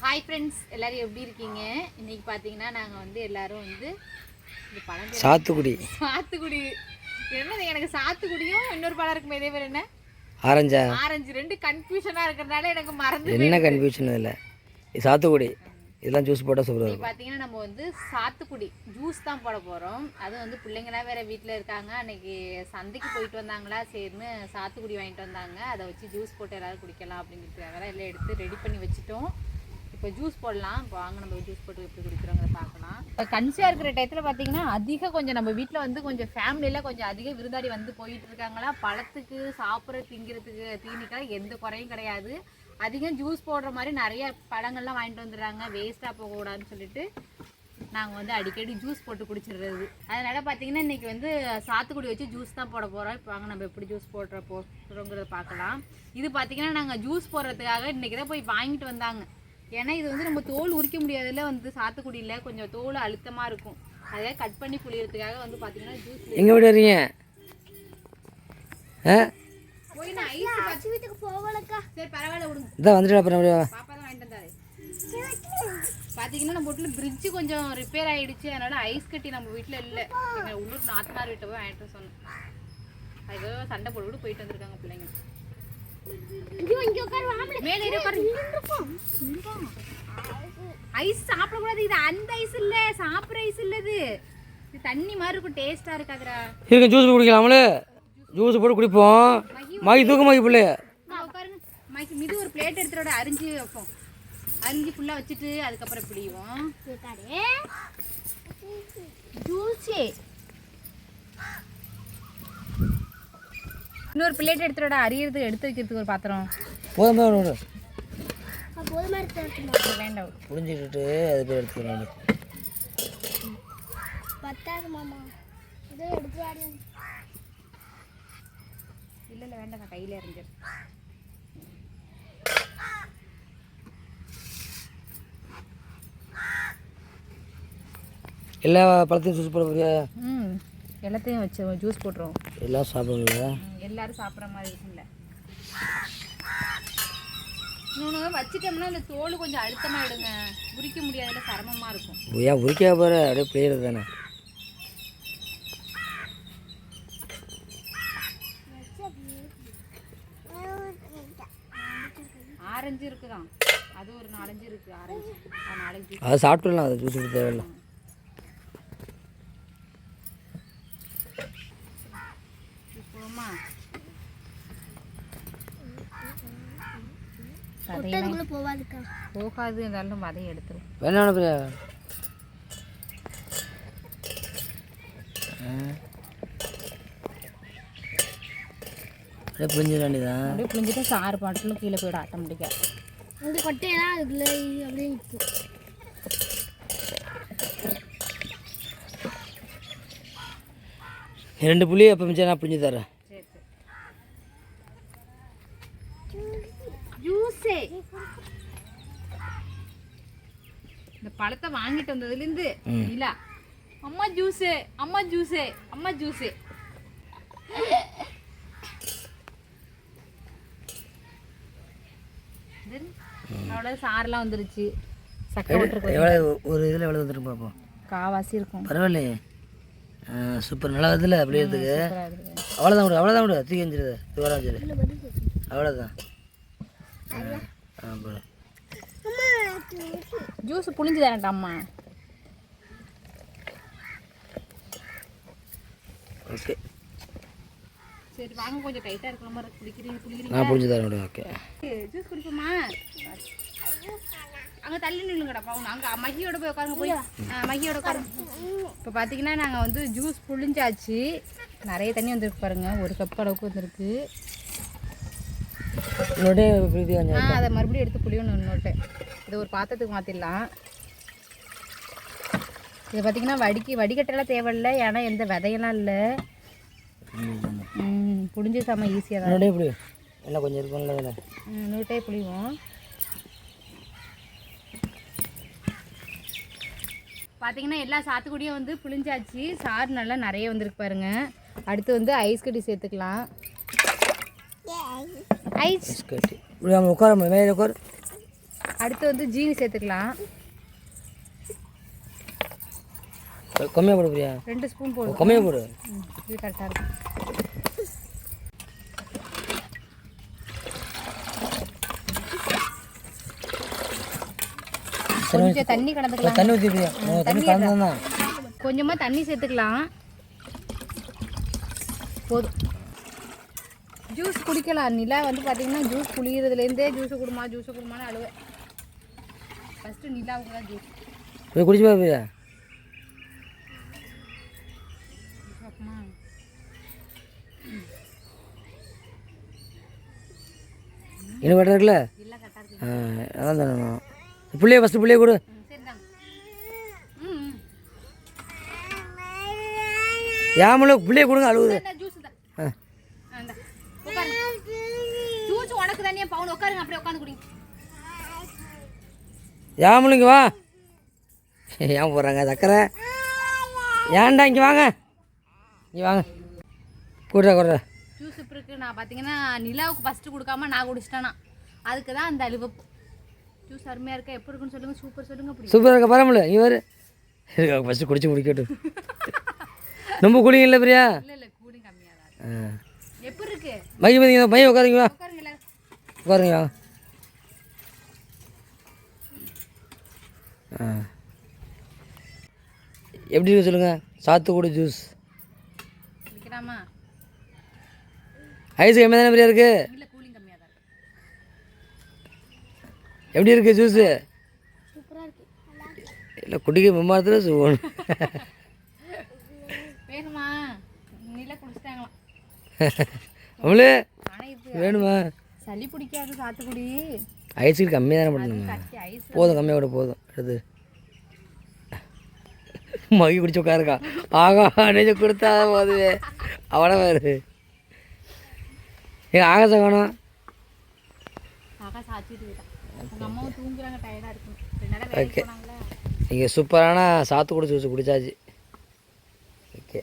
Hi friends, எல்லாரும் எப்படி இருக்கீங்க? இன்னைக்கு பார்த்தீங்கன்னா நாங்கள் வந்து எல்லாரும் வந்து இந்த பழம் சாத்துக்குடி என்னது எனக்கு சாத்துக்குடியும் இன்னொரு பழம் இருக்குமே, இதே பேர் என்ன? ஆரஞ்சு ரெண்டு கன்ஃபியூஷனாக இருக்கிறதுனால எனக்கு மறந்து என்ன கன்ஃபியூஷன் இல்லை. சாத்துக்குடி இதெல்லாம் ஜூஸ் போட்டால் சூப்பராக இருக்கும். பார்த்தீங்கன்னா நம்ம வந்து சாத்துக்குடி ஜூஸ் தான் போட போகிறோம். அதுவும் வந்து பிள்ளைங்களாம் வேறு வீட்டில் இருக்காங்க. அன்றைக்கி சந்தைக்கு போயிட்டு வந்தாங்களா, சரின்னு சாத்துக்குடி வாங்கிட்டு வந்தாங்க. அதை வச்சு ஜூஸ் போட்டு எல்லோரும் குடிக்கலாம் அப்படிங்கிறதுக்காக எல்லாம் எடுத்து ரெடி பண்ணி வச்சுட்டோம். இப்போ ஜூஸ் போடலாம். இப்போ வாங்க நம்ம ஜூஸ் போட்டு எப்படி குடிக்கிறோங்கிறத பார்க்கலாம். இப்போ கன்சியாக இருக்கிற டயத்தில் பார்த்தீங்கன்னா அதிகம் கொஞ்சம் நம்ம வீட்டில் வந்து கொஞ்சம் ஃபேமிலியில் கொஞ்சம் அதிக விருந்தாடி வந்து போயிட்டு இருக்காங்களா. பழத்துக்கு சாப்பிட்ற திங்கிறதுக்கு தீனிக்கெல்லாம் எந்த குறையும் கிடையாது. அதிகம் ஜூஸ் போடுற மாதிரி நிறைய பழங்கள்லாம் வாங்கிட்டு வந்துடுறாங்க. வேஸ்ட்டாக போகக்கூடாதுன்னு சொல்லிட்டு நாங்கள் வந்து அடிக்கடி ஜூஸ் போட்டு குடிச்சிடுறது. அதனால் பார்த்தீங்கன்னா இன்றைக்கி வந்து சாத்துக்குடி வச்சு ஜூஸ் தான் போட போகிறோம். இப்போ வாங்க நம்ம எப்படி ஜூஸ் போடுறோங்கிறத பார்க்கலாம். இது பார்த்தீங்கன்னா நாங்கள் ஜூஸ் போடுறதுக்காக இன்றைக்கி தான் போய் வாங்கிட்டு வந்தாங்க. ஏன்னா இது வந்து நம்ம தோல் உரிக்க முடியாதுல, வந்து சாத்துக்குடியில் கொஞ்சம் தோல் அழுத்தமாக இருக்கும். அதை கட் பண்ணி புளியறதுக்காக வந்து பார்த்தீங்கன்னா ஜூஸ் எங்கே விடுறீங்க? போய் நான் ஐஸ் பச்சை வீட்டுக்கு போகலக்கா. சரி பரவாயில்ல விடுங்க. இதான் வந்துட்டு அப்புறம் பாப்பா தான் வாங்கிட்டு வந்தாரு. பார்த்தீங்கன்னா நம்ம வீட்டில் ஃப்ரிட்ஜு கொஞ்சம் ரிப்பேர் ஆகிடுச்சு. அதனால் ஐஸ் கட்டி நம்ம வீட்டில் இல்லை. எங்கள் உள்ளூர் நாத்தனார் வீட்டை போய் வாங்கிட்டு சொன்னோம். அதுக்காக சண்டை போட்டு போயிட்டு வந்திருக்காங்க பிள்ளைங்க. ஐஸ் சாப்பிடக்கூடாது. இது அந்த ஐஸ் இல்ல, சாப்பிட்ற ஐஸ் இல்ல. இது தண்ணி மாதிரி இருக்கும், டேஸ்டா இருக்காதுடா. இருங்க ஜூஸ் குடிக்கலாமலே. ஜூஸ் போட்டு குடிப்போம். மாகி தூக்க மாகி பிள்ளை உட்காருங்க. மாகி மீது ஒரு பிளேட் எடுத்துட அரிஞ்சு வைப்போம். அரிஞ்சு ஃபுல்லா வச்சுட்டு அதுக்கப்புறம் பிடிவோம். ஜூஸே இன்னொரு பிளேட் எடுத்துட அரியறது எடுத்து வைக்கிறதுக்கு ஒரு பாத்திரம் போதுமா வேண்டாம். புரிஞ்சுக்கிட்டு அது பேர் எடுத்துக்கிறோம். இல்லை இல்லை வேண்டாம், நான் கையில் இறஞ்சிரு. எல்லா பழத்தையும் ஜூஸ் போட போறியா? எல்லாத்தையும் வச்சு ஜூஸ் போட்டுருவோம். எல்லாம் சாப்பிடுங்களா? எல்லாரும் சாப்பிட்ற மாதிரி இருக்கும்ல. இன்னொன்று வச்சுட்டோம்னா இந்த தோல் கொஞ்சம் அழுத்தமாகிடுங்க, உரிக்க முடியாதுல, சிரமமாக இருக்கும். ஏன் உரிக்க போகிற? அப்படியே பிளேயர் தானே. ஆரஞ்சு இருக்குதான், அது ஒரு 4-5 இருக்குது. ஆரஞ்சு நாளைக்கு அதை சாப்பிட்டுலாம், அது ஜூஸ் கொடுக்க தேவையில்லை. போகாது, இருந்தாலும் அதையும் எடுத்துரும். வேணாம் பிரியா. அப்படியே புரிஞ்சிட வேண்டியதான். அப்படியே புரிஞ்சுட்டு சாறு பாட்டிலும் கீழே போய்டும் ஆட்டோமேட்டிக்காக. இந்த கொட்டையெல்லாம் அதுக்குள்ள அப்படியே நிற்கும். ரெண்டு புளி அப்போ மிச்சம் நான் புரிஞ்சு தரேன். ஜூஸே இந்த பழத்தை வாங்கிட்டு வந்ததுலேருந்து இல்ல அம்மா ஜூஸே அம்மா ஜூஸே அம்மா ஜூஸே. அவ்வளோ சாரெல்லாம் வந்துருச்சு. சக்கரை ஒரு இதில் எவ்வளோ வந்துட்டு பார்ப்போம். காவாசி இருக்கும். பரவாயில்லையே, சூப்பர் நல்லா வருதுல்ல. அப்படியே இருக்குது. அவ்வளோதான் விடு, அவ்வளோதான் விடு. தூக்கி எஞ்சிருது, துவராஞ்சிரு, அவ்வளோதான். ஜூஸ் புளிஞ்சு தரேன்டா அம்மா. ஓகே சரி வாங்க, கொஞ்சம் டைட்டாக இருக்கிற மாதிரி குடிக்கிறீங்க. நான் புளிஞ்சு தரேன். ஓகே ஜூஸ் குடிப்போமா? அங்கே தள்ளி நில்லுங்கடப்பா. அங்கே மகியோட போய் உட்காருங்க. போய் மகியோட உட்காருங்க. இப்போ பார்த்தீங்கன்னா நாங்கள் வந்து ஜூஸ் புளிஞ்சாச்சு. நிறைய தண்ணி வந்துருக்கு பாருங்கள், ஒரு கப் அளவுக்கு வந்துருக்கு. அதை மறுபடியும் எடுத்து புளியணும் இன்னொட்டு. இதை ஒரு பாத்திரத்துக்கு மாற்றிடலாம். இதை பார்த்தீங்கன்னா வடிகட்டெல்லாம் தேவையில்லை, ஏன்னா எந்த விதையெல்லாம் இல்லை. புளிஞ்சு செம்ம ஈஸியாக தான். எல்லாம் கொஞ்சம் இருக்கும்ல, இன்னொட்டே புளிவோம். பார்த்தீங்கன்னா எல்லா சாத்துக்குடியும் வந்து புளிஞ்சாச்சு. சாறு நல்லா நிறைய வந்துருக்கு பாருங்கள். அடுத்து வந்து ஐஸ் கட்டி சேர்த்துக்கலாம். ஐஸ் கட்டி உட்கார மேலே உட்கார். அடுத்து வந்து ஜீனி சேர்த்துக்கலாம். கம்மியாக போடு பிரியா. 2 ஸ்பூன் போடு. கம்மியாக போடு. இது கரெக்டாக இருக்கும். கொஞ்சம் தண்ணி கலந்துக்கலாம். தண்ணி ஊற்றி பிரியா. தண்ணி கலந்துதான். கொஞ்சமாக தண்ணி சேர்த்துக்கலாம். போதும். ஜூஸ் குடிக்கலாம். நிலா வந்து பார்த்தீங்கன்னா ஜூஸ் குளிக்கிறதுலேருந்தே ஜூஸை கொடுமான்னு அழுவேன். ஃபஸ்ட்டு நிலாவுக்கு தான் ஜூஸ். போய் குடிச்சுப்பா பிரியா. இன்னும் கரெக்டாக இருக்குல்ல? இல்லை கரெக்டாக இருக்கு. அதான் தரணும். பிள்ளைய ஃபஸ்ட்டு பிள்ளைய கொடு. சரிதாங்க. ஏமலும் பிள்ளைய கொடுங்க அழுகுது. ஜூஸ் தான். உட்காருங்க. ஜூஸ் உனக்கு தானே பவுன். உட்காருங்க, அப்படியே உட்காந்து குடிங்க. ஏமலும் இங்கே வா. ஏன் போடுறாங்க சக்கரை? ஏன்டா இங்கே வாங்க, இங்கே வாங்க. கொடுறா. ஜூஸ் இப்போ இருக்குது. நான் பார்த்தீங்கன்னா நிலாவுக்கு ஃபஸ்ட்டு கொடுக்காம நான் குடிச்சிட்டேன்னா அதுக்கு தான் அந்த அழுவப்பு. ஜூஸ் அருமையாக இருக்கா? எப்படி இருக்குன்னு சொல்லுங்கள். சூப்பர் சொல்லுங்கள். அப்படி சூப்பராக இருக்க பரவாயில்ல. நீ வரு ஃபஸ்ட்டு குடிச்சு முடிக்கட்டும். ரொம்ப கூலிங் இல்லை பிரியா? இல்லை கூலிங் கம்மியாக தான். எப்படி இருக்கு? மைய உட்காருங்க. வா உட்காருங்க எல்லாரும். உட்காருங்க வாங்க. எப்படி இருக்கு சொல்லுங்கள். சாத்துக்குடி ஜூஸ் குடிக்கலாமா? ஐஸ் கம்மியாக தானே பிரியா இருக்குது? இல்லை கூலிங் கம்மியாக தான் இருக்கு. எப்படி இருக்குது ஜூஸு? சூப்பராக இருக்குது. இல்லை குடிக்க மும்மாரத்தில் சுகணும். வேணுமா? நிலா குடிச்சிட்டாங்களாம். அவளே ஆனால் இது வேணுமா? சளி பிடிக்காது சாத்துக்குடி. ஐஸ்கிரீம் கம்மியாக தானே பண்ணணுமா? ஐஸ் போதும், கம்மியாக விட போதும். எடுத்து மகி குடிச்சு உட்காருக்கா. ஆகா நெஞ்சு கொடுத்தா போதுவே. அவனை வேறு எங்கள் ஆகாசம் வேணும். ஆகா சாத்திட்டு போயிட்டான். உங்கள் அம்மாவும் தூங்குறாங்க, டயர்டாக இருக்கும். 2 நாளாக வேலைக்கு போனாங்களா? இங்கே சூப்பரான சாத்துக்குடி ஜூஸ் குடிச்சாச்சு. ஓகே.